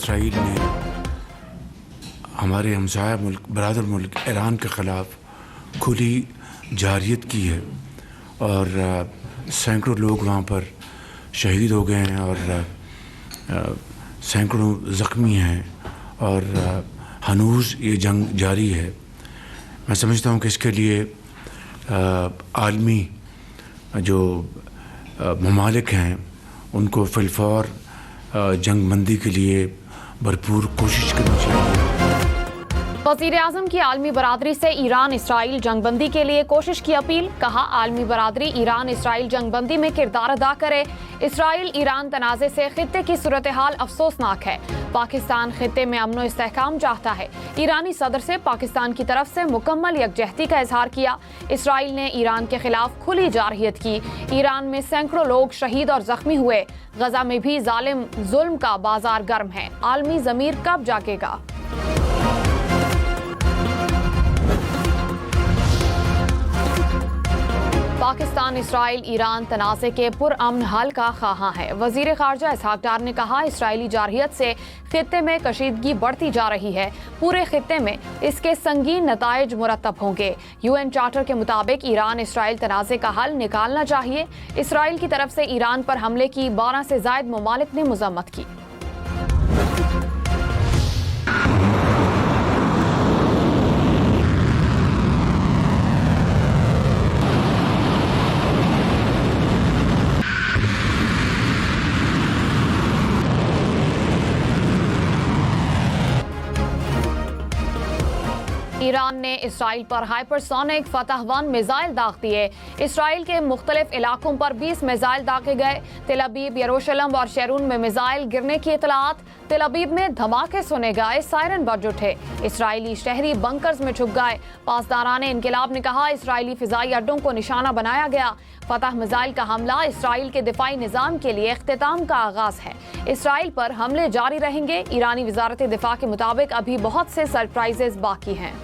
Israel ने हमारे हमसाया मुल्क बरादर मुल्क ईरान के ख़िलाफ़ खुली जारियत की है और सैकड़ों लोग वहाँ पर शहीद हो गए हैं और सैकड़ों ज़ख्मी हैं और हनूज़ ये जंग जारी है। मैं समझता हूँ कि इसके लिए आलमी जो ममालिक हैं उनको फिलफौर जंग बंदी के लिए भरपूर कोशिश करनी चाहिए। वज़ीर-ए-आज़म की आलमी बरादरी से ईरान इसराइल जंगबंदी के लिए कोशिश की अपील। कहा, आलमी बरादरी ईरान इसराइल जंगबंदी में किरदार अदा करे। इसराइल ईरान तनाज़े से खित्ते की सूरत हाल अफसोसनाक है। पाकिस्तान खित्ते में अमन व इस्तेहकाम चाहता है। ईरानी सदर से पाकिस्तान की तरफ से मुकम्मल यकजहती का इजहार किया। इसराइल ने ईरान के खिलाफ खुली जारहियत की। ईरान में सैकड़ों लोग शहीद और जख्मी हुए। गजा में भी जालिम जुल्म का बाजार गर्म है। आलमी ज़मीर कब जागेगा? पाकिस्तान इसराइल ईरान तनाज़े के पुरअमन हल का ख़्वाहां है। वज़ीर ख़ारजा इसहाक डार ने कहा, इसराइली जारहियत से खित्ते में कशीदगी बढ़ती जा रही है। पूरे खित्ते में इसके संगीन नताइज मुरतब होंगे। UN चार्टर के मुताबिक ईरान इसराइल तनाज़े का हल निकालना चाहिए। इसराइल की तरफ से ईरान पर हमले की 12 से ज़ायद ममालिक ने मज़म्मत की। ईरान ने इसराइल पर हाइपरसोनिक फतह-1 मिसाइल दाग दिए। इसराइल के मुख्तलिफ इलाकों पर 20 मिसाइल दागे गए। तेल अवीव, यरूशलेम और शेरून में मिसाइल गिरने की इतलात। तेल अवीव में धमाके सुने गए, सायरन बज उठे। इसराइली शहरी बंकर्स में छुप गए। पासदाराने इनकिलाब ने कहा, इसराइली फिजाई अड्डों को निशाना बनाया गया। फतह मिसाइल का हमला इसराइल के दिफाई निज़ाम के लिए इख्तिताम का आगाज है। इसराइल पर हमले जारी रहेंगे। ईरानी वजारत दिफा के मुताबिक अभी बहुत से सरप्राइजेस बाकी हैं।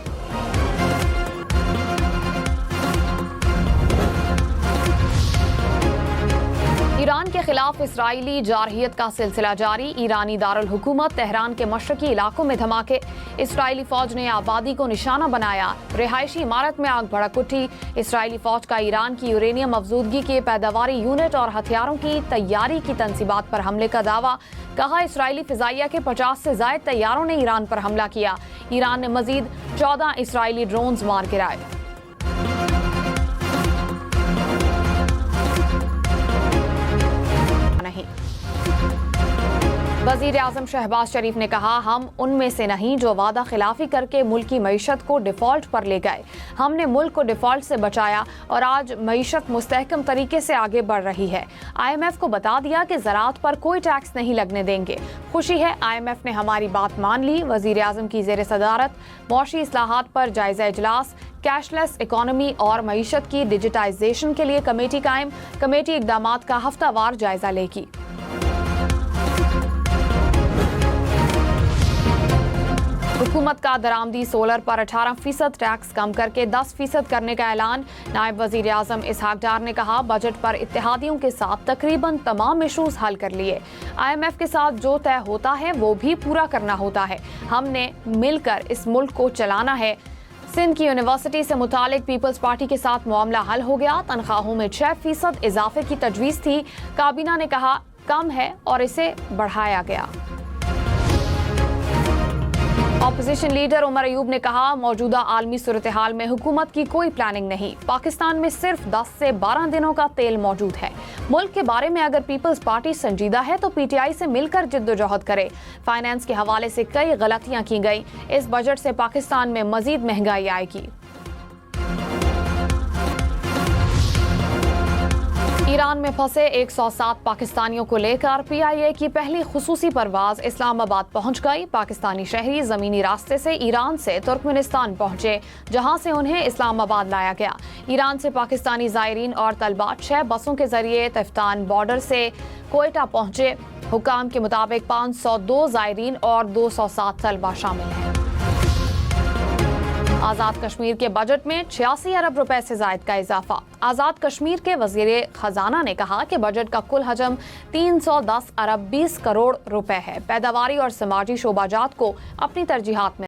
ईरान के खिलाफ इसराइली जारहियत का सिलसिला जारी। ईरानी दारुल हुकूमत तेहरान के मशरकी इलाकों में धमाके। इसराइली फौज ने आबादी को निशाना बनाया। रिहायशी इमारत में आग भड़क उठी। इसराइली फौज का ईरान की यूरेनियम अफजूदगी के पैदावारी यूनिट और हथियारों की तैयारी की तंसीबात पर हमले का दावा। कहा, इसराइली फिजाइया के 50 से ज़ायद तैयारों ने ईरान पर हमला किया। ईरान ने मजीद 14 इसराइली ड्रोन्स मार गिराए। वज़ीर-ए-आज़म शहबाज शरीफ ने कहा, हम उनमें से नहीं जो वादा खिलाफी करके मुल्क की मईशत को डिफ़ॉल्ट पर ले गए। हमने मुल्क को डिफ़ॉल्ट से बचाया और आज मईशत मुस्तहकम तरीके से आगे बढ़ रही है। IMF को बता दिया कि ज़राअत पर कोई टैक्स नहीं लगने देंगे। खुशी है, IMF ने हमारी बात मान ली। वज़ीर-ए-आज़म की ज़ेर सदारत मौशी इस्लाहात पर जायज़ा इजलास। कैशलेस इकॉनमी और मईशत की डिजिटाइजेशन के लिए कमेटी कायम। कमेटी इक़दामात का हफ्तावार जायज़ा लेगी। हुकूमत का दरामदी सोलर पर 18% टैक्स कम करके 10% करने का ऐलान। नायब वज़ीर आज़म इसहाक डार ने कहा, बजट पर इत्तेहादियों के साथ तकरीबन तमाम इशूज़ हल कर लिए। IMF के साथ जो तय होता है वो भी पूरा करना होता है। हमने मिलकर इस मुल्क को चलाना है। सिंध की यूनिवर्सिटी से मुतालिक पीपल्स पार्टी के साथ मामला हल हो गया। तनख्वाहों में 6% इजाफे की तजवीज़ थी। काबीना ने कहा कम है और इसे बढ़ाया गया। ऑपोजिशन लीडर उमर अयूब ने कहा, मौजूदा आलमी सूरत हाल में हुकूमत की कोई प्लानिंग नहीं। पाकिस्तान में सिर्फ 10 से 12 दिनों का तेल मौजूद है। मुल्क के बारे में अगर पीपल्स पार्टी संजीदा है तो PTI से मिलकर जिद्दोजहद करे। फाइनेंस के हवाले से कई गलतियां की गई। इस बजट से पाकिस्तान में मजीद महंगाई आएगी। ईरान में फंसे 107 पाकिस्तानियों को लेकर PIA की पहली खुसूसी परवाज इस्लामाबाद पहुंच गई। पाकिस्तानी शहरी जमीनी रास्ते से ईरान से तुर्कमेनिस्तान पहुंचे, जहां से उन्हें इस्लामाबाद लाया गया। ईरान से पाकिस्तानी ज़ायरीन और तलबा 6 बसों के जरिए तफ्तान बॉर्डर से कोयटा पहुंचे। हुकाम के मुताबिक 502 ज़ायरीन और 207 तलबा शामिल हैं। आज़ाद कश्मीर के बजट में 86 अरब रुपए से जायद का इजाफा। आज़ाद कश्मीर के वज़ीर खजाना ने कहा कि बजट का कुल हजम 310 अरब 20 करोड़ रुपए है। पैदावारी और समाजी शोबाजात को अपनी तरजीहात में